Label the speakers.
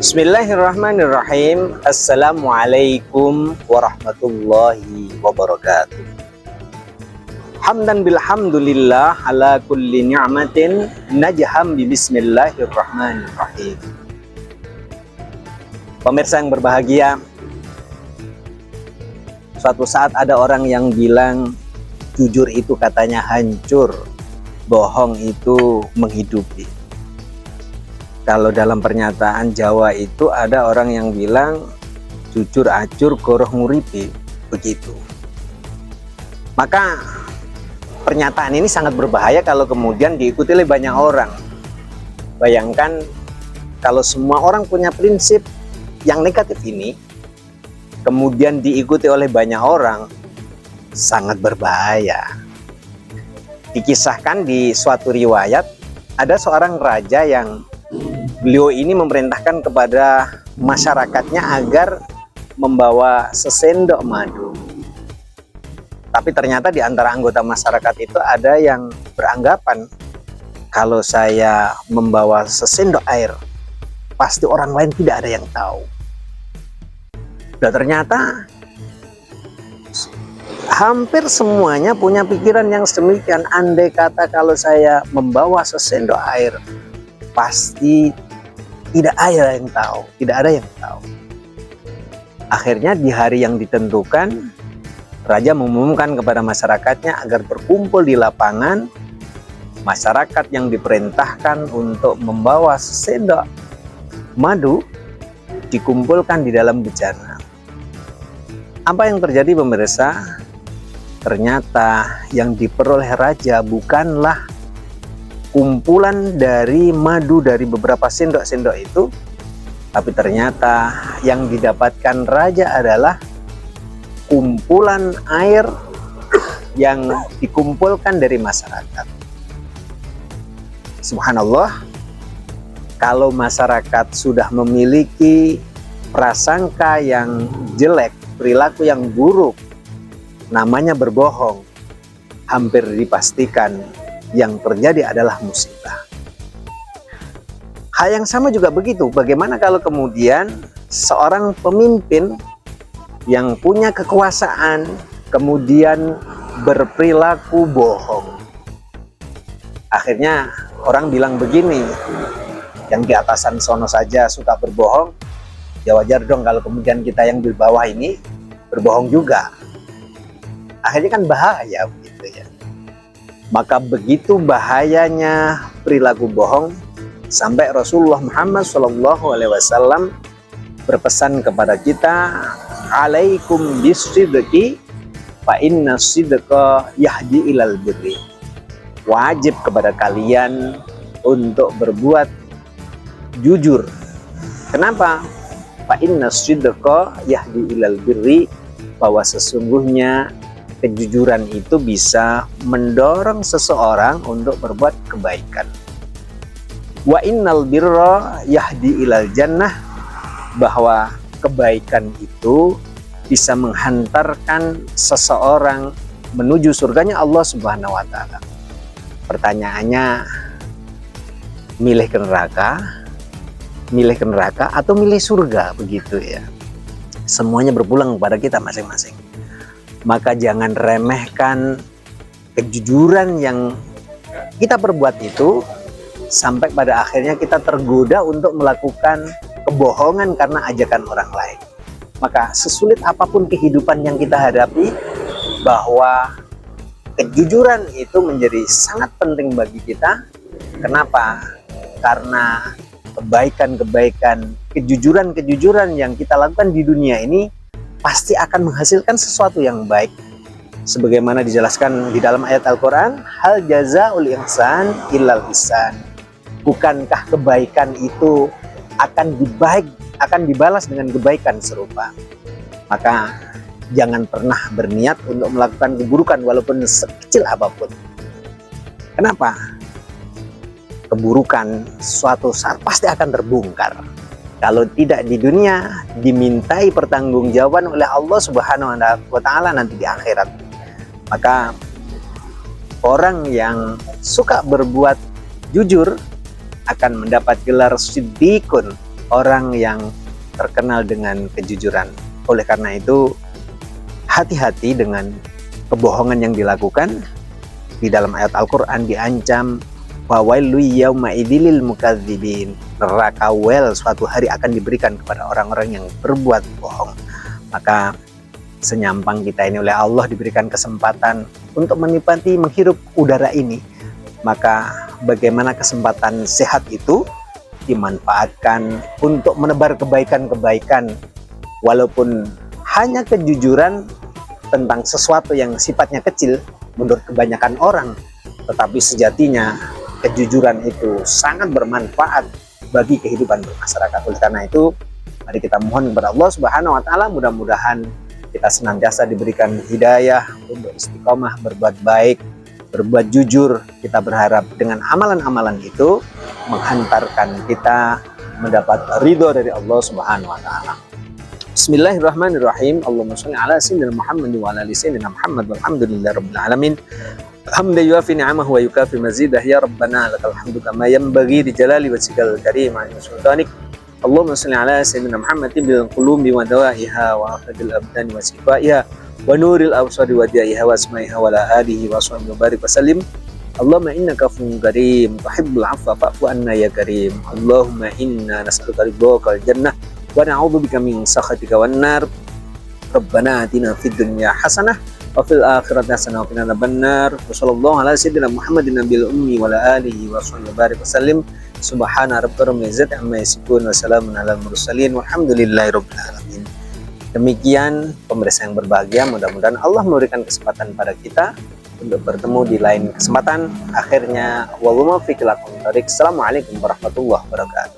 Speaker 1: Bismillahirrahmanirrahim. Assalamualaikum warahmatullahi wabarakatuh. Hamdan bilhamdulillah ala kulli ni'matin najham bi bismillahirrahmanirrahim. Pemirsa yang berbahagia, suatu saat ada orang yang bilang jujur itu katanya hancur, bohong itu menghidupi. Kalau dalam pernyataan Jawa itu ada orang yang bilang jujur acur goroh nguripi, begitu. Maka pernyataan ini sangat berbahaya kalau kemudian diikuti oleh banyak orang. Bayangkan kalau semua orang punya prinsip yang negatif ini, kemudian diikuti oleh banyak orang, sangat berbahaya. Dikisahkan di suatu riwayat, ada seorang raja yang beliau ini memerintahkan kepada masyarakatnya agar membawa sesendok madu. Tapi ternyata di antara anggota masyarakat itu ada yang beranggapan kalau saya membawa sesendok air, pasti orang lain tidak ada yang tahu. Dan ternyata hampir semuanya punya pikiran yang sedemikian. Andai kata kalau saya membawa sesendok air, pasti tidak ada yang tahu, tidak ada yang tahu. Akhirnya di hari yang ditentukan, raja mengumumkan kepada masyarakatnya agar berkumpul di lapangan. Masyarakat yang diperintahkan untuk membawa sendok madu dikumpulkan di dalam bejana. Apa yang terjadi pemirsa? Ternyata yang diperoleh raja bukanlah kumpulan dari madu dari beberapa sendok-sendok itu, tapi ternyata yang didapatkan raja adalah kumpulan air yang dikumpulkan dari masyarakat. Subhanallah, kalau masyarakat sudah memiliki prasangka yang jelek, perilaku yang buruk, namanya berbohong, hampir dipastikan yang terjadi adalah musibah. Hal yang sama juga begitu. Bagaimana kalau kemudian seorang pemimpin yang punya kekuasaan kemudian berperilaku bohong? Akhirnya orang bilang begini, yang di atasan sono saja suka berbohong, ya wajar dong kalau kemudian kita yang di bawah ini berbohong juga. Akhirnya kan bahaya begitu ya. Maka begitu bahayanya perilaku bohong sampai Rasulullah Muhammad SAW berpesan kepada kita, alaikum bisidqi fa inna sidqa yahdi ilal birri. Wajib kepada kalian untuk berbuat jujur. Kenapa? Fa inna sidqa yahdi ilal birri, bahwa sesungguhnya kejujuran itu bisa mendorong seseorang untuk berbuat kebaikan. Wa innal birra yahdi ilal jannah, bahwa kebaikan itu bisa menghantarkan seseorang menuju surganya Allah Subhanahu wa taala. Pertanyaannya, milih ke neraka atau milih surga, begitu ya. Semuanya berpulang kepada kita masing-masing. Maka jangan remehkan kejujuran yang kita perbuat itu, sampai pada akhirnya kita tergoda untuk melakukan kebohongan karena ajakan orang lain. Maka sesulit apapun kehidupan yang kita hadapi, bahwa kejujuran itu menjadi sangat penting bagi kita. Kenapa? Karena kebaikan-kebaikan, kejujuran-kejujuran yang kita lakukan di dunia ini pasti akan menghasilkan sesuatu yang baik. Sebagaimana dijelaskan di dalam ayat Al-Quran, hal jazaul ihsan illal ihsan. Bukankah kebaikan itu akan dibalas dengan kebaikan serupa? Maka jangan pernah berniat untuk melakukan keburukan walaupun sekecil apapun. Kenapa? Keburukan suatu saat pasti akan terbongkar. Kalau tidak di dunia, dimintai pertanggungjawaban oleh Allah Subhanahu wa taala nanti di akhirat. Maka orang yang suka berbuat jujur akan mendapat gelar siddiqun, orang yang terkenal dengan kejujuran. Oleh karena itu, hati-hati dengan kebohongan yang dilakukan. Di dalam ayat Al-Quran diancam, wawailu yauma idzil mukadzibin, neraka wel suatu hari akan diberikan kepada orang-orang yang berbuat bohong. Maka senyampang kita ini oleh Allah diberikan kesempatan untuk menikmati menghirup udara ini, maka bagaimana kesempatan sehat itu dimanfaatkan untuk menebar kebaikan-kebaikan, walaupun hanya kejujuran tentang sesuatu yang sifatnya kecil menurut kebanyakan orang, tetapi sejatinya kejujuran itu sangat bermanfaat bagi kehidupan bermasyarakat. Oleh karena itu, mari kita mohon kepada Allah Subhanahu wa taala, mudah-mudahan kita senantiasa diberikan hidayah untuk istiqomah berbuat baik, berbuat jujur. Kita berharap dengan amalan-amalan itu menghantarkan kita mendapat ridho dari Allah Subhanahu wa taala. Bismillahirrahmanirrahim. Allahumma shalli ala sayyidina Muhammad wa ala ali sayyidina Muhammad walhamdulillahirabbil alamin. Hamdan yuafi ni'amahu wa yukafi mazidah, ya rabbana lakal hamdu kama yanbaghi li jalali wajhikal karim wa sultanik. Allahumma shalli ala sayyidina Muhammadin bil qulubi wa dawaiha wa afadil abdani wa sifaiha wa nuril absari wa diaiha wa asmaiha wa la alihi wa sahbihi wa barik wa sallim. Allahumma innaka afuwwun karim tuhibbul afwa fa'fu anna ya karim. Allahumma inna nas'aluka ridhaka wal jannah wa na'udzubika min sakhatika wan nar. Rabbana atina fid dunya hasanah wa fil akhirati hasanah wa qina adzabannar. Wa sallallahu ala sayyidina Muhammadin nabiyil ummi wa ala alihi wa sahbihi barik wasallim. Subhana rabbika rabbil izzati amma yasifun wa salamun alal mursalin walhamdulillahirabbil alamin. Demikian pemirsa yang berbahagia, mudah-mudahan Allah memberikan kesempatan pada kita untuk bertemu di lain kesempatan. Akhirnya wallahul muwaffiq ila aqwamit thoriq. Assalamualaikum warahmatullahi wabarakatuh.